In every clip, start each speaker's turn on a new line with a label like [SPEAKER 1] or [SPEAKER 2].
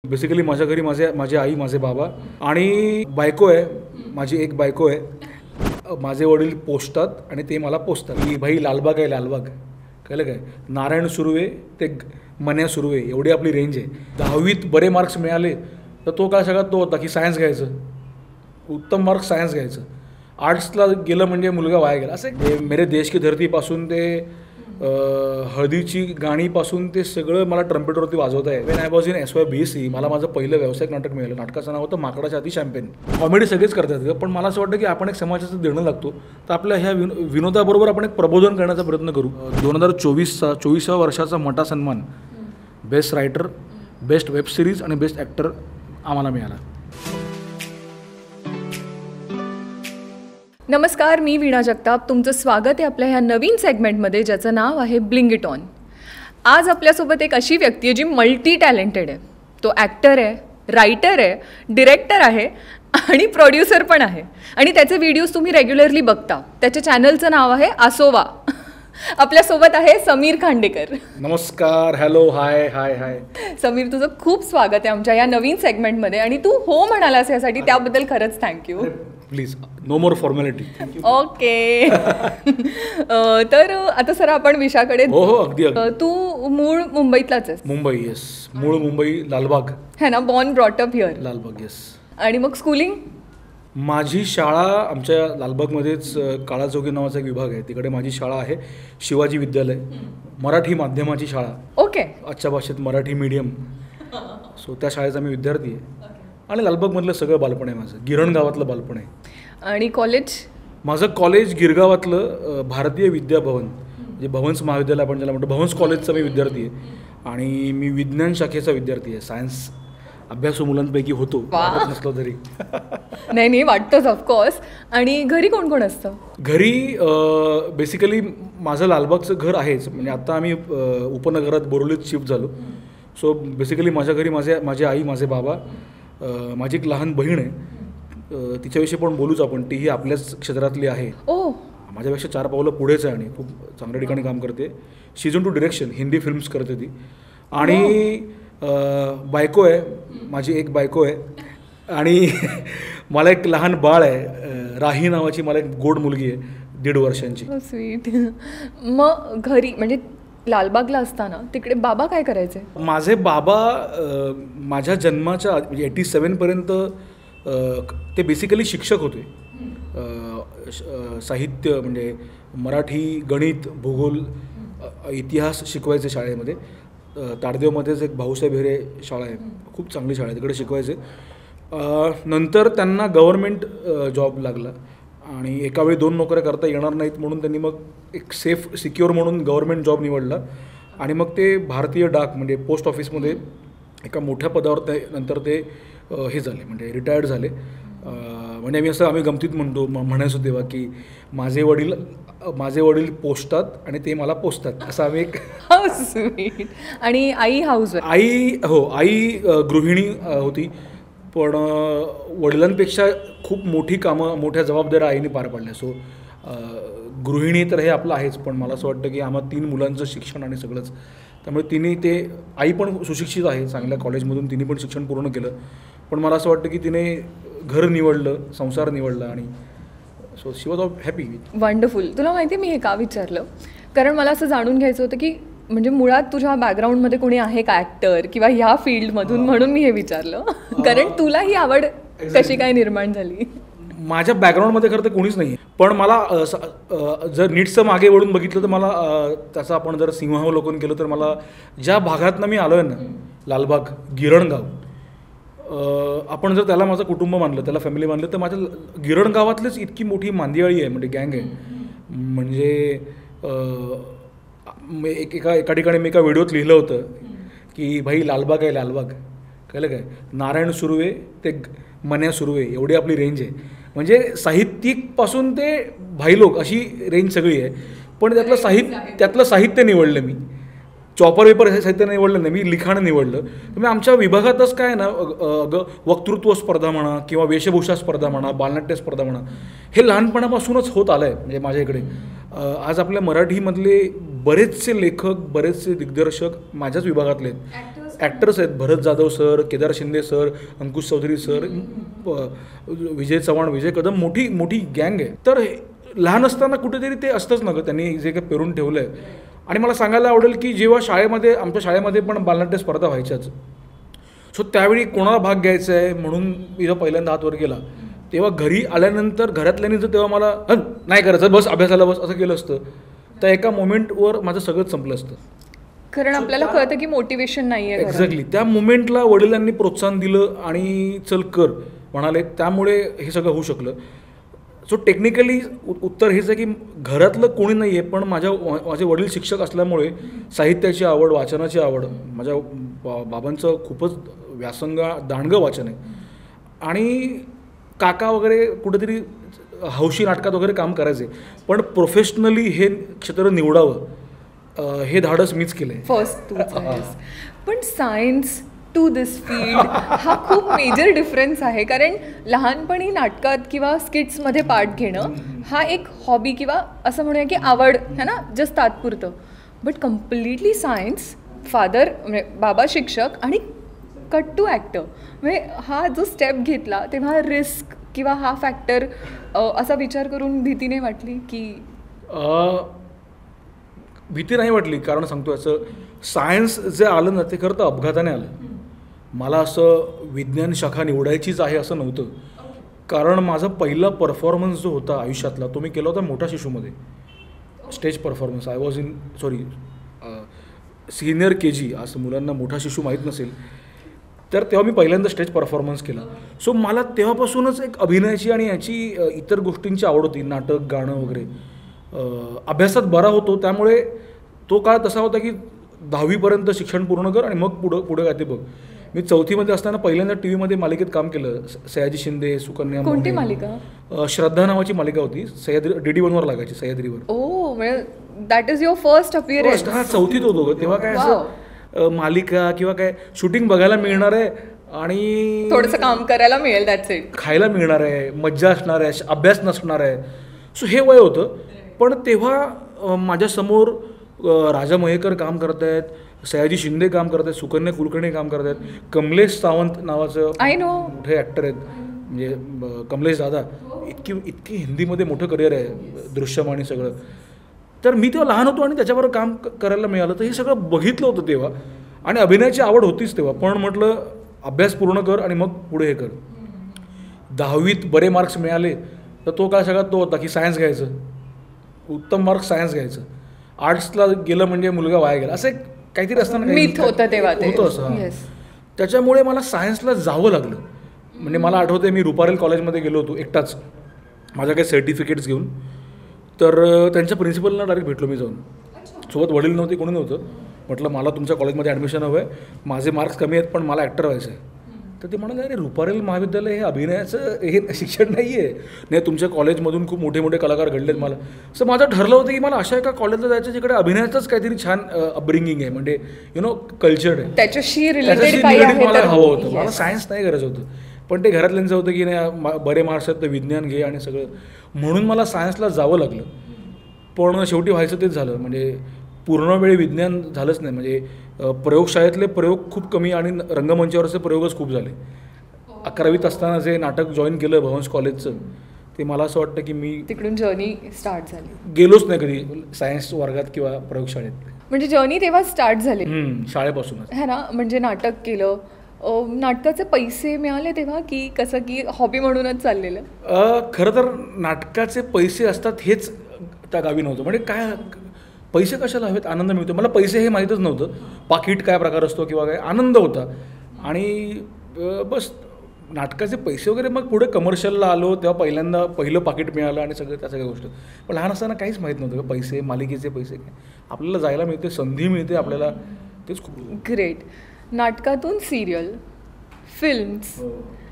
[SPEAKER 1] Basically माझ्या घरी माझी आई, माझे बाबा आणि बायको आहे. माझी एक बायको आहे. माझे वडील पोचतात आणि ते मला पोचतात की भाई लालबाग आहे, लालबाग कळलं काय. नारायण सुर्वे ते मन्या सुर्वे एवढी आपली रेंज आहे. 10वीत बरे मार्क्स मिळाले तर तो काय सगळ्यात तो होता की सायन्स घ्यायचं, उत्तम मार्क्स सायन्स घ्यायचं. आर्ट्सला गेलं म्हणजे मुलगा वाया गेला. असं मेरे देश की धरतीपासून ते हळदीची गाणीपासून ते सगळं मला ट्रम्पेटवरती वाजवत आहे. When I was in SYBSc मला माझं पहिलं व्यावसायिक नाटक मिळालं. नाटकाचं नाव होतं माकडाच्या हाती शॅम्पेन. कॉमेडी सगळेच करतात पण मला असं वाटतं की आपण एक समाजाचं देणं लागतो तर आपल्या ह्या विनोदाबरोबर आपण एक प्रबोधन करण्याचा प्रयत्न करू. 2024 वर्षाचा मोठा सन्मान best writer, best web series आणि बेस्ट ॲक्टर आम्हाला मिळाला.
[SPEAKER 2] नमस्कार, मी वीणा जगताप. तुमचं स्वागत आहे आपल्या ह्या नवीन सेगमेंटमध्ये ज्याचं नाव आहे ब्लिंग इट ऑन. आज आपल्यासोबत एक अशी व्यक्ती आहे जी मल्टी टॅलेंटेड आहे. तो ॲक्टर आहे, रायटर आहे, डिरेक्टर आहे आणि प्रोड्युसर पण आहे. आणि त्याचे व्हिडिओज तुम्ही रेग्युलरली बघता. त्याच्या चॅनलचं नाव आहे आसोवा. आपल्यासोबत आहे समीर खांडेकर.
[SPEAKER 1] नमस्कार, हॅलो, हाय हाय हाय.
[SPEAKER 2] समीर, तुझं खूप स्वागत आहे आमच्या या नवीन सेगमेंटमध्ये आणि तू हो म्हणालास यासाठी त्याबद्दल खरंच thank you.
[SPEAKER 1] Please, no more formality.
[SPEAKER 2] Okay. तर आता सर आपण विषयाकडे.
[SPEAKER 1] हो हो, अगदी.
[SPEAKER 2] तू मूळ मुंबईतलाच आहेस?
[SPEAKER 1] मुंबई, येस. मूळ मुंबई, लालबाग
[SPEAKER 2] है ना. Born brought up here.
[SPEAKER 1] Lalbaug, yes.
[SPEAKER 2] आणि मग स्कूलिंग?
[SPEAKER 1] माझी शाळा आमच्या लालबागमध्येच काळा चौकी नावाचा एक विभाग आहे, तिकडे माझी शाळा आहे. शिवाजी विद्यालय, मराठी माध्यमाची शाळा.
[SPEAKER 2] ओके.
[SPEAKER 1] आजच्या भाषेत मराठी मीडियम. सो त्या शाळेचा मी विद्यार्थी आहे. आणि लालबागमधलं सगळं बालपण आहे माझं. गिरण गावातलं बालपण आहे.
[SPEAKER 2] आणि कॉलेज?
[SPEAKER 1] माझं कॉलेज गिरगावातलं भारतीय विद्याभवन, म्हणजे भवन्स महाविद्यालय आपण ज्याला म्हणतो, भवन्स कॉलेजचा मी विद्यार्थी आहे. आणि मी विज्ञान शाखेचा विद्यार्थी आहे. सायन्स अभ्यासू मुलांपैकी होतो, नसलो तरी.
[SPEAKER 2] नाही, वाटतंच ऑफकोर्स. आणि घरी कोण कोण असतं?
[SPEAKER 1] घरी बेसिकली माझं लालबागचं घर आहेच, म्हणजे आता आम्ही उपनगरात बोरिवलीत शिफ्ट झालो. सो बेसिकली माझ्या घरी माझी आई, माझे बाबा, माझी एक लहान बहीण आहे, तिच्याविषयी पण बोलूच आपण. तीही आपल्याच क्षेत्रातली आहे.
[SPEAKER 2] ओ,
[SPEAKER 1] माझ्यापेक्षा 4 पावलं पुढेच आहे आणि खूप चांगल्या ठिकाणी काम करते. सीझन 2 डिरेक्शन, हिंदी फिल्म्स करते ती. आणि बायको आहे, माझी एक बायको आहे. आणि मला एक लहान बाळ आहे, राही नावाची मला एक गोड मुलगी आहे, 1.5 वर्षांची.
[SPEAKER 2] स्वीट. मग घरी म्हणजे लालबागला असताना तिकडे बाबा काय करायचे?
[SPEAKER 1] माझे बाबा माझ्या जन्माच्या म्हणजे 87 पर्यंत ते बेसिकली शिक्षक होते. साहित्य म्हणजे मराठी, गणित, भूगोल, इतिहास शिकवायचे शाळेमध्ये. ताडदेवमध्येच एक भाऊसाहेब हेरे शाळा आहे, खूप चांगली शाळा आहे, तिकडे शिकवायचे. नंतर त्यांना गव्हर्मेंट जॉब लागला आणि एका वेळी 2 नोकऱ्या करता येणार नाहीत म्हणून त्यांनी मग एक सेफ सिक्युअर म्हणून गव्हर्मेंट जॉब निवडला. आणि मग ते भारतीय डाक म्हणजे पोस्ट ऑफिसमध्ये एका मोठ्या पदावर नंतर ते हे झाले, म्हणजे रिटायर्ड झाले. म्हणजे आम्ही गमतीत म्हणायचो तेव्हा की माझे वडील पोचतात आणि ते मला पोचतात, असं आम्ही एक.
[SPEAKER 2] आणि आई हाऊसवाईफ?
[SPEAKER 1] आई गृहिणी होती, पण वडिलांपेक्षा खूप मोठी कामं, मोठ्या जबाबदाऱ्या आईने पार पाडल्या. सो गृहिणी तर हे आपलं आहेच, पण मला असं वाटतं की आम्हाला 3 मुलांचं शिक्षण आणि सगळंच, त्यामुळे आई पण सुशिक्षित आहे, चांगल्या कॉलेजमधून तिने पण शिक्षण पूर्ण केलं. पण मला असं वाटतं की तिने घर निवडलं, संसार निवडला आणि so she was happy.
[SPEAKER 2] Wonderful. तुला माहिती आहे मी हे का विचारलं? कारण मला असं जाणून घ्यायचं होतं की म्हणजे मुळात तुझ्या बॅकग्राऊंडमध्ये कोणी आहे का ॲक्टर किंवा ह्या फील्डमधून, म्हणून मी हे विचारलं. कारण तुला ही आवड कशी काय निर्माण झाली?
[SPEAKER 1] माझ्या बॅकग्राऊंडमध्ये खरं तर कोणीच नाही आहे, पण मला जर नीटचं मागे वळून बघितलं तर मला त्याचं आपण जर सिंहावलोकन केलं तर मला ज्या भागातनं मी आलो आहे ना, लालबाग, गिरणगाव, आपण जर त्याला माझं कुटुंब मानलं, त्याला फॅमिली मानलं, तर माझ्या गिरण गावातलीच इतकी मोठी मांदियाळी आहे, म्हणजे गँग आहे. म्हणजे एका ठिकाणी मी एका व्हिडिओत लिहिलं होतं की भाई लालबाग आहे, लालबाग कळलं काय. नारायण सुर्वे ते मन्या सुर्वे एवढी आपली रेंज आहे. म्हणजे साहित्यिकपासून ते भाई लोक अशी रेंज सगळी आहे. पण त्यातलं साहित्य निवडलं मी. चॉपर पेपर हे साहित्य निवडलं नाही, मी लिखाण निवडलं. तुम्ही आमच्या विभागातच काय ना, वक्तृत्व स्पर्धा म्हणा किंवा वेशभूषा स्पर्धा म्हणा, बालनाट्य स्पर्धा म्हणा, हे लहानपणापासूनच होत आलं आहे. म्हणजे माझ्या इकडे आज आपल्या मराठीमधले बरेचसे लेखक, बरेचसे दिग्दर्शक माझ्याच विभागातले आहेत. ॲक्टर्स आहेत, Bharat Jadhav sir, Kedar Shinde sir, Ankush Chaudhari sir, Vijay Chavan, विजय कदम, मोठी मोठी गँग आहे. तर लहान असताना कुठेतरी ते असतंच ना गं, त्यांनी जे काही पेरून ठेवलं आहे. आणि मला सांगायला आवडेल की जेव्हा आमच्या शाळेमध्ये पण बालनाट्य स्पर्धा व्हायच्याच, सो त्यावेळी कोणाला भाग घ्यायचा आहे म्हणून मी जेव्हा पहिल्यांदा हात वर केला, तेव्हा घरी आल्यानंतर घरातल्यानी जर तेव्हा मला नाही करायचं, बस अभ्यासाला बस असं केलं असतं, तर एका मोमेंटवर माझं सगळंच संपलं असतं.
[SPEAKER 2] कारण आपल्याला कळतं की मोटिवेशन नाही आहे.
[SPEAKER 1] एक्झॅक्टली त्या मोमेंटला वडिलांनी प्रोत्साहन दिलं आणि चल कर म्हणाले, त्यामुळे हे सगळं होऊ शकलं. सो टेक्निकली उत्तर हेच आहे की घरातलं कोणी नाही आहे, पण माझे वडील शिक्षक असल्यामुळे साहित्याची आवड, वाचनाची आवड, माझ्या बाबांचं खूपच दांडगं वाचन आहे. आणि काका वगैरे कुठेतरी हौशी नाटकात वगैरे काम करायचे, पण प्रोफेशनली हे क्षेत्र निवडावं हे धाडस मीच केलं आहे
[SPEAKER 2] फर्स्ट तूच आहेस. पण सायन्स टू दिस फील्ड हा खूप मेजर डिफरन्स आहे. कारण लहानपणी नाटकात किंवा स्किट्समध्ये पार्ट घेणं हा एक हॉबी किंवा असं म्हणूया की आवड है ना, जस्ट तात्पुरतं. बट कम्प्लिटली सायन्स, फादर म्हणजे बाबा शिक्षक आणि कट टू ॲक्टर, म्हणजे हा जो स्टेप घेतला तेव्हा रिस्क किंवा हा फॅक्टर असा विचार करून भीती नाही वाटली की?
[SPEAKER 1] भीती नाही वाटली, कारण सांगतो असं सायन्स जे आलं ना ते खरं तर अपघाताने आलं. मला असं विज्ञान शाखा निवडायचीच आहे असं नव्हतं. कारण माझा पहिला परफॉर्मन्स जो होता आयुष्यातला तो मी केला होता मोठा शिशूमध्ये, stage performance. I was in senior KG. असं मुलांना मोठा शिशू माहीत नसेल तर तेव्हा मी पहिल्यांदा स्टेज परफॉर्मन्स केला. सो मला तेव्हापासूनच एक अभिनयाची आणि याची इतर गोष्टींची आवड होती, नाटक, गाणं वगैरे. अभ्यासात बरा होतो, त्यामुळे तो काळ तसा होता की 10वीपर्यंत शिक्षण पूर्ण कर आणि मग पुढे काय ते बघ. मी 4थीमध्ये असताना पहिल्यांदा TV मालिकेत काम केलं. सयाजी शिंदे, सुकन्या.
[SPEAKER 2] कोणती मालिका?
[SPEAKER 1] श्रद्धा नावाची मालिका होती, DD1वर लागायची, सह्याद्रीवर.
[SPEAKER 2] Oh, that is your first appearance.
[SPEAKER 1] हा 4थीत होतो तेव्हा. काय असं मालिका किंवा काय शूटिंग बघायला मिळणार आहे आणि
[SPEAKER 2] थोडंसं काम करायला मिळेल, दॅट्स इट.
[SPEAKER 1] खायला मिळणार आहे, मज्जा असणार आहे, अभ्यास नसणार आहे. सो हे वय होतं. पण तेव्हा माझ्यासमोर राजा मयेकर काम करत आहेत, सयाजी शिंदे काम करत आहेत, सुकन्या कुलकर्णी काम करत आहेत, कमलेश सावंत नावाचं मोठे ॲक्टर आहेत, म्हणजे कमलेश दादा. इतकी हिंदीमध्ये मोठं करिअर आहे, दृश्यम आणि सगळं. तर मी तेव्हा लहान होतो आणि त्याच्याबरोबर काम करायला मिळालं, तर हे सगळं बघितलं होतं तेव्हा. आणि अभिनयाची आवड होतीच तेव्हा. पण म्हटलं अभ्यास पूर्ण कर आणि मग पुढे हे कर. 10वीत बरे मार्क्स मिळाले तर तो काय सगळ्यात तो होता की सायन्स घ्यायचं, उत्तम मार्क्स सायन्स घ्यायचं. आर्ट्सला गेलं म्हणजे मुलगा वाया गेला, असं एक काहीतरी असताना
[SPEAKER 2] मिथ होतं तेव्हा
[SPEAKER 1] होतं असं. त्याच्यामुळे मला सायन्सला जावं लागलं. म्हणजे मला आठवतं मी रुपारेल कॉलेजमध्ये गेलो होतो एकटाच माझ्या काही सर्टिफिकेट्स घेऊन. तर त्यांच्या प्रिन्सिपलला डायरेक्ट भेटलो मी जाऊन. सोबत वडील नव्हते, कोणी नव्हतं. म्हटलं मला तुमच्या कॉलेजमध्ये ॲडमिशन हवं आहे, माझे मार्क्स कमी आहेत पण मला ॲक्टर व्हायचं आहे. तर ते म्हणाले अरे रुपारेल महाविद्यालय हे अभिनयाचं हे शिक्षण नाही आहे, नाही तुमच्या कॉलेजमधून खूप मोठे मोठे कलाकार घडलेत. मला असं माझं ठरलं होतं की मला अशा एका कॉलेजला जायचं जिकडे अभिनयाचंच काहीतरी छान अपब्रिंगिंग आहे, म्हणजे कल्चर आहे,
[SPEAKER 2] त्याच्याशी
[SPEAKER 1] रिलेटेड मला हवं होतं. मला सायन्स नाही करायचं होतं. पण ते घरातल्यांचं होतं की नाही बरे मार्क्स आहेत तर विज्ञान घे आणि सगळं, म्हणून मला सायन्सला जावं लागलं. पण शेवटी व्हायचं तेच झालं. म्हणजे पूर्ण वेळ विज्ञान झालंच नाही. म्हणजे प्रयोगशाळेतले प्रयोग खूप कमी आणि रंगमंचावरचे प्रयोगच खूप झाले. 11वीत असताना जे नाटक जॉईन केलं भवन्स कॉलेजचं, ते मला असं वाटतं की मी
[SPEAKER 2] तिकडून जर्नी स्टार्ट झाली.
[SPEAKER 1] गेलोच नाही कधी सायन्स वर्गात किंवा प्रयोगशाळेत.
[SPEAKER 2] म्हणजे जर्नी तेव्हा स्टार्ट झाली
[SPEAKER 1] शाळेपासूनच
[SPEAKER 2] है ना. म्हणजे नाटक केलं, नाटकाचे पैसे मिळाले तेव्हा की कसं की हॉबी म्हणूनच चाललेलं?
[SPEAKER 1] खरं तर नाटकाचे पैसे असतात हेच त्या गावी नव्हतं. म्हणजे काय पैसे कशाला हवेत, आनंद मिळतो. मला पैसे हे माहीतच नव्हतं, पाकिट काय प्रकार असतो किंवा काय. आनंद होता आणि बस नाटकाचे पैसे वगैरे. मग पुढे कमर्शियलला आलो तेव्हा पहिलं पाकिट मिळालं आणि सगळं त्या सगळ्या गोष्टी. पण लहान असताना काहीच माहीत नव्हतं पैसे, मालिकेचे पैसे काय. आपल्याला जायला मिळते, संधी मिळते आपल्याला, तेच खूप
[SPEAKER 2] ग्रेट. नाटकातून सिरियल, फिल्म्स,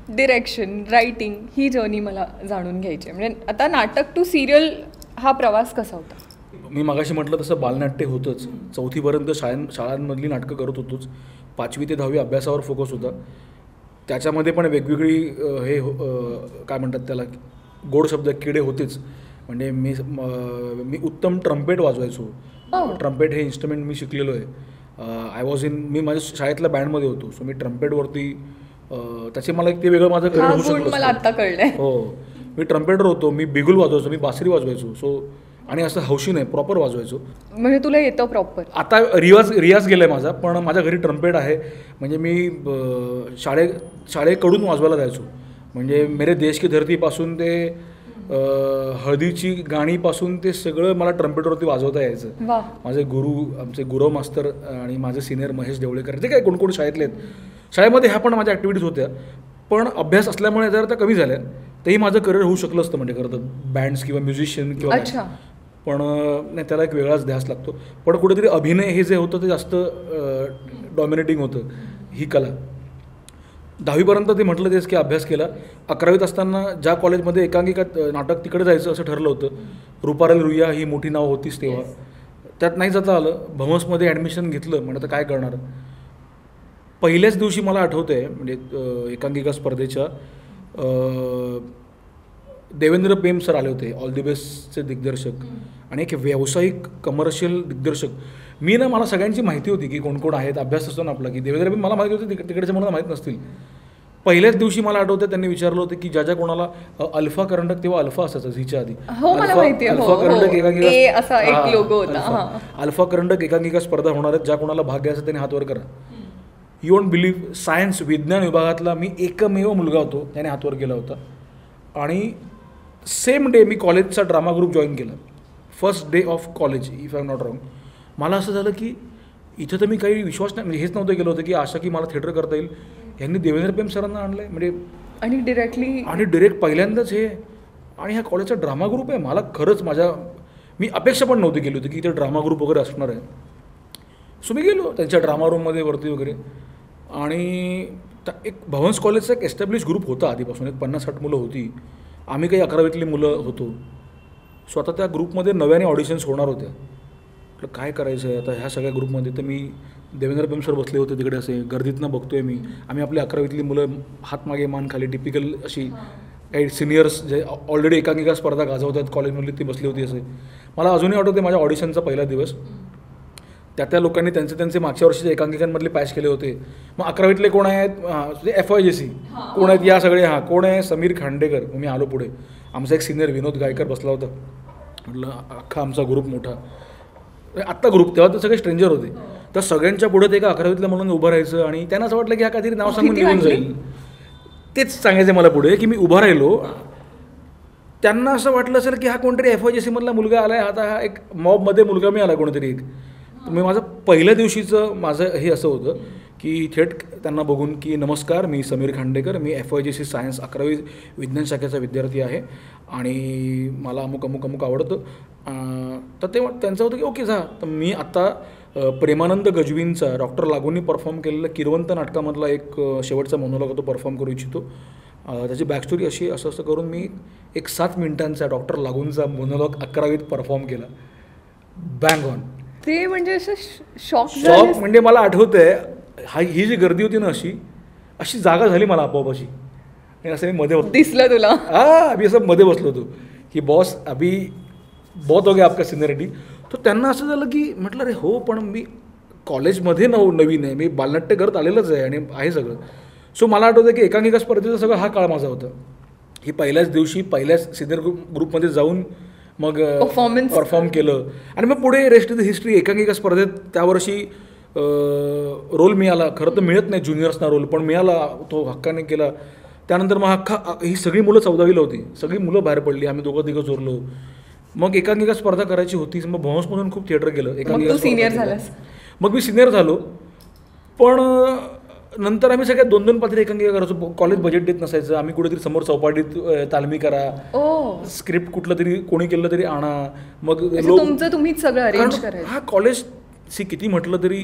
[SPEAKER 2] डिरेक्शन, रायटिंग ही जर्नी मला जाणून घ्यायची. म्हणजे आता नाटक टू सिरियल हा प्रवास कसा होता?
[SPEAKER 1] मी मगाशी म्हटलं तसं बालनाट्य होतंच. 4थीपर्यंत शाळांमधली नाटकं करत होतोच. 5वी ते 10वी अभ्यासावर फोकस होता. त्याच्यामध्ये पण वेगवेगळी काय म्हणतात त्याला, गोड शब्द किडे होतेच. म्हणजे मी उत्तम ट्रम्पेट वाजवायचो. ट्रम्पेट हे इन्स्ट्रुमेंट मी शिकलेलो आहे आय वॉज इन, मी माझ्या शाळेतल्या बँडमध्ये होतो. सो मी ट्रम्पेटवरती, त्याचे मला एक ते वेगळं माझं करिअर होऊ शकलं.
[SPEAKER 2] मला आता कळलंय.
[SPEAKER 1] हो, मी ट्रम्पेटर होतो, मी बिगुल वाजवायचो, मी बासरी वाजवायचो. सो आणि असं हौशी नाही, प्रॉपर वाजवायचो.
[SPEAKER 2] म्हणजे तुला येतं प्रॉपर?
[SPEAKER 1] आता रियाज गेला आहे माझा, पण माझ्या घरी ट्रम्पेट आहे. म्हणजे मी शाळेकडून वाजवायला जायचो. म्हणजे मेरे देश की धरतीपासून ते हळदीची गाणीपासून ते सगळं मला ट्रम्पेटवरती वाजवता यायचं. माझे गुरु, आमचे गुरव मास्तर आणि माझे सिनियर महेश देवळेकर, ते काय कोण शाळेतले आहेत. शाळेमध्ये ह्या पण माझ्या ॲक्टिव्हिटीज होत्या, पण अभ्यास असल्यामुळे जर त्या कमी झाल्या तेही माझं करिअर होऊ शकलं असतं. म्हणजे खरं तर बँड्स किंवा म्युझिशियन किंवा, पण नाही, त्याला एक वेगळाच ध्यास लागतो. पण कुठेतरी अभिनय हे जे होतं ते जास्त डॉमिनेटिंग होतं, ही कला. 10वीपर्यंत ते म्हटलं तेच की अभ्यास केला. 11वीत असताना ज्या कॉलेजमध्ये एकांकिका नाटक तिकडे जायचं असं ठरलं होतं, रुपारेल रुईया ही मोठी नाव होतीच तेव्हा, त्यात नाही जाता आलं. भवन्समध्ये ॲडमिशन घेतलं. म्हणजे आता काय करणार. पहिल्याच दिवशी मला आठवतं आहे, म्हणजे एकांकिका स्पर्धेच्या देवेंद्र पेम सर आले होते, ऑल दी बेस्टचे दिग्दर्शक आणि एक व्यावसायिक कमर्शियल दिग्दर्शक. मला सगळ्यांची माहिती होती की कोण कोण आहेत, अभ्यास असतो ना आपला, की देवेंद्र पेम मला माहिती होती, तिकडचे मला माहीत नसतील. पहिल्याच दिवशी मला आठवतं त्यांनी विचारलं होतं की ज्या कोणाला अल्फा करंडक, तेव्हा अल्फा असायचं झीच्या आधी, अल्फा करंडक एकांकिका स्पर्धा होणार आहेत, ज्या कोणाला भाग घ्यायचा त्यांनी हात वर करा. यू वोंट बिलीव्ह, सायन्स विज्ञान विभागातला मी एकमेव मुलगा होतो त्याने हात वर केला होता. आणि सेम डे मी कॉलेजचा ड्रामा ग्रुप जॉईन केला, first day of college, if I am not wrong. मला असं झालं की इथं तर मी काही विश्वास नाही, म्हणजे हेच नव्हतं केलं होतं की आशा की मला थिएटर करता येईल. यांनी देवेंद्र पेम सरांना आणलं आहे, म्हणजे आणि डिरेक्ट पहिल्यांदाच हे, आणि ह्या कॉलेजचा ड्रामा ग्रुप आहे. मला खरंच मी अपेक्षा पण नव्हती केली होती की इथे ड्रामा ग्रुप वगैरे असणार आहे. सो मी गेलो त्यांच्या ड्रामा रूममध्ये वरती वगैरे. आणि एक भवन्स कॉलेजचा एक एस्टॅब्लिश ग्रुप होता आधीपासून, एक 50-60 मुलं होती. आम्ही काही 11वीतली मुलं होतो. सो आता त्या ग्रुपमध्ये नव्याने ऑडिशन्स होणार होत्या. म्हटलं काय करायचं आहे आता ह्या सगळ्या ग्रुपमध्ये. तर मी देवेंद्र पेम सर बसले होते तिकडे, असे गर्दीतनं बघतोय मी. आम्ही आपली 11वीतली मुलं हात मागे मान खाली, टिपिकल अशी काही सिनियर्स जे ऑलरेडी एकांकिका स्पर्धा गाजवतात कॉलेजमधली, ती बसली होती असे. मला अजूनही आठवते माझ्या ऑडिशनचा पहिला दिवस. त्या लोकांनी त्यांचे मागच्या वर्षीच्या एकांकिकांमधले पॅच केले होते. मग 11वीतले कोण आहेत, FYJC कोण आहेत, या सगळे. कोण आहे, समीर खांडेकर. मग मी आलो पुढे. आमचा एक सिनियर विनोद गायकर बसला होता. म्हटलं अख्खा आमचा ग्रुप मोठा, आत्ता ग्रुप, तेव्हा तर सगळे स्ट्रेंजर होते. तर सगळ्यांच्या पुढे ते एका 11वीतल्या म्हणून उभं राहायचं. आणि त्यांना असं वाटलं की हा काहीतरी नाव सांगून निघून जाईल. तेच सांगायचं मला पुढे की मी उभा राहिलो. त्यांना असं वाटलं असेल की हा कोणतरी FYJC मधला मुलगा आला आहे, आता हा एक मॉबमध्ये मुलगा मी आला कोणतरी एक. मी माझं पहिल्या दिवशीचं माझं हे असं होतं की थेट त्यांना बघून की नमस्कार, मी समीर खांडेकर, मी FYJC सायन्स 11वी विज्ञान शाखेचा विद्यार्थी आहे आणि मला अमुक आवडतं. तर ते त्यांचं होतं की ओके जा. तर मी आत्ता प्रेमानंद गजवींचा डॉक्टर लागूंनी परफॉर्म केलेलं किरवंत नाटकामधला एक शेवटचा मोनोलॉग तो परफॉर्म करू इच्छितो. त्याची बॅकस्टोरी अशी असं करून मी एक 7 मिनिटांचा डॉक्टर लागूंचा मोनोलॉग 11वीत परफॉर्म केला. Bang on.
[SPEAKER 2] ते म्हणजे असं शॉक
[SPEAKER 1] म्हणजे मला आठवतंय ही जी गर्दी होती ना, अशी जागा झाली मला आपोआप अशी. आणि असं मी मध्ये
[SPEAKER 2] दिसलं तुला?
[SPEAKER 1] मी असं मध्ये बसलो होतो की बॉस अभी बहुत हो गया आपका सिनियरिटी. तर त्यांना असं झालं की म्हटलं रे हो, पण मी कॉलेजमध्ये नवीन आहे, मी बालनाट्य करत आलेलंच आहे आणि आहे सगळं. सो मला आठवतं की एकांकिका स्पर्धेचा सगळं हा काळ माझा होता. ही पहिल्याच दिवशी पहिल्याच सिनियर ग्रुपमध्ये जाऊन मग परफॉर्म केलं. आणि मग पुढे रेस्ट ऑफ द हिस्ट्री. एकांकिका स्पर्धेत त्यावर्षी रोल मिळाला. खरं तर मिळत नाही ज्युनियर्सना रोल, पण मिळाला, तो हक्काने केला. त्यानंतर मग ही सगळी मुलं 14वीला होती, सगळी मुलं बाहेर पडली, आम्ही दोघं जोरलो. मग एकांकिका स्पर्धा करायची होती. मग भवन्समधून खूप थिएटर गेलं. एकांकिका
[SPEAKER 2] सिनियर झालास?
[SPEAKER 1] मग मी सिनियर झालो. पण नंतर आम्ही सगळ्या 2-2 पात्री एकांकिका करायचो. कॉलेज बजेट देत नसायचं. आम्ही कुठेतरी समोर चौपाटीत तालमी करा, स्क्रिप्ट कुठलं तरी कोणी केलं तरी आणा. मग
[SPEAKER 2] तुम्हीच सगळं अरेंज करायचं.
[SPEAKER 1] हा कॉलेज किती म्हटलं तरी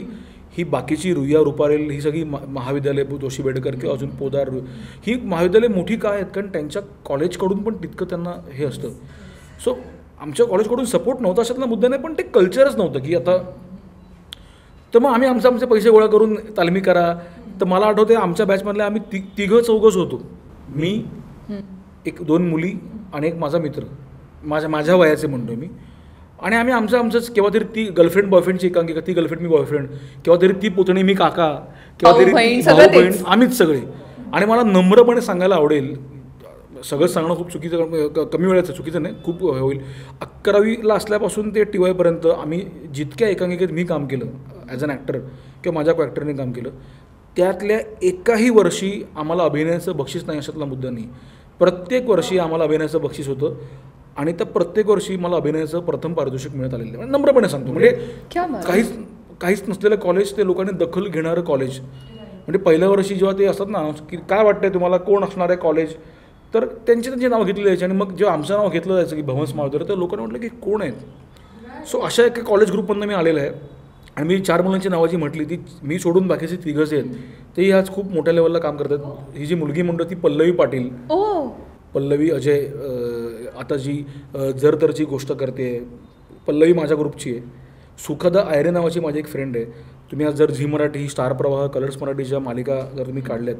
[SPEAKER 1] ही बाकीची रुईया, रुपारेल, ही सगळी महाविद्यालय, जोशी बेडकर किंवा अजून पोदार, ही महाविद्यालय मोठी काय आहेत, कारण त्यांच्या कॉलेजकडून पण तितकं त्यांना हे असतं. सो आमच्या कॉलेजकडून सपोर्ट नव्हता अशातला मुद्दा नाही, पण ते कल्चरच नव्हतं की आता. तर मग आम्ही आमचे पैसे गोळा करून तालमी करा. तर मला आठवते आमच्या बॅचमधल्या आम्ही 3-4 होतो. मी, 1-2 मुली आणि एक माझा मित्र, माझ्या वयाचे म्हणतो मी. आणि आम्ही आमचंच केव्हा तरी ती गर्लफ्रेंड बॉयफ्रेंडची एकांकिका, ती गर्लफ्रेंड मी बॉयफ्रेंड, केव्हा तरी ती पुतणी मी काका, केव्हा तरी
[SPEAKER 2] भाऊ-बहीण,
[SPEAKER 1] ती
[SPEAKER 2] सगळं
[SPEAKER 1] भाऊ-बहीण,
[SPEAKER 2] तेच.
[SPEAKER 1] आम्हीच सगळे. आणि मला नम्रपणे सांगायला आवडेल, सगळं सांगणं खूप चुकीचं, कमी वेळाचं चुकीचं नाही, खूप होईल. 11वीला असल्यापासून ते TY पर्यंत आम्ही जितक्या एकांकिकेत मी काम केलं ॲज अन ॲक्टर किंवा माझ्या को ॲक्टरने काम केलं, त्यातल्या एकाही वर्षी आम्हाला अभिनयाचं बक्षीस नाही अशातला मुद्दा नाही. प्रत्येक वर्षी आम्हाला अभिनयाचं बक्षीस होतं आणि त्या प्रत्येक वर्षी मला अभिनयाचं प्रथम पारितोषिक मिळत आलेलं आहे. नम्रपणे सांगतो, म्हणजे
[SPEAKER 2] क्या बात.
[SPEAKER 1] काहीच नसलेलं कॉलेज, ते लोकांनी दखल घेणारं कॉलेज. म्हणजे पहिल्या वर्षी जेव्हा ते असतात ना की काय वाटतंय तुम्हाला, कोण असणार आहे कॉलेज, तर त्यांचे नाव घेतले जायचे. आणि मग जेव्हा आमचं नाव घेतलं जायचं की भवन्स मावदर, तर लोकांना वाटलं की कोण आहेत. सो अशा एका कॉलेज ग्रुपमधनं मी आलेलं आहे. आणि मी 4 मुलांची नावाची म्हटली, ती मी सोडून बाकीचे 3 आहेत, तेही आज खूप मोठ्या लेवलला काम करतात. ही जी मुलगी म्हणतो ती पल्लवी पाटील,
[SPEAKER 2] ओ
[SPEAKER 1] पल्लवी अजय, आता जी जर तरची गोष्ट करते, पल्लवी माझ्या ग्रुपची आहे. सुखदा आयरे नावाची माझी एक फ्रेंड आहे. तुम्ही आज जर झी मराठी, स्टार प्रवाह, कलर्स मराठीच्या मालिका जर तुम्ही काढल्यात,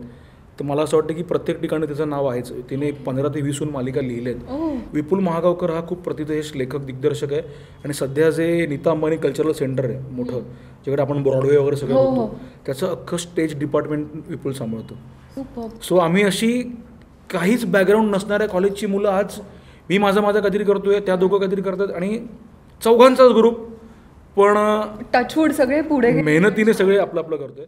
[SPEAKER 1] तर मला असं वाटतं की प्रत्येक ठिकाणी तिचं नाव आहेच. तिने 15 ते 20 मालिका लिहिल्यात. विपुल महागावकर हा खूप प्रतिथयश लेखक, दिग्दर्शक आहे. आणि सध्या जे नीता अंबानी कल्चरल सेंटर आहे मोठं, ज्याकडे आपण ब्रॉडवे वगैरे सगळं बघतो, त्याचं अख्खं स्टेज डिपार्टमेंट विपुल सांभाळतो. सो आम्ही अशी काहीच बॅकग्राऊंड नसणाऱ्या कॉलेजची मुलं आज, मी माझं काहीतरी करतोय, त्या दोघं काहीतरी करतात, आणि चौघांचाच ग्रुप, पण
[SPEAKER 2] टचवूड सगळे पुढे
[SPEAKER 1] मेहनतीने सगळे आपलं आपलं करतोय.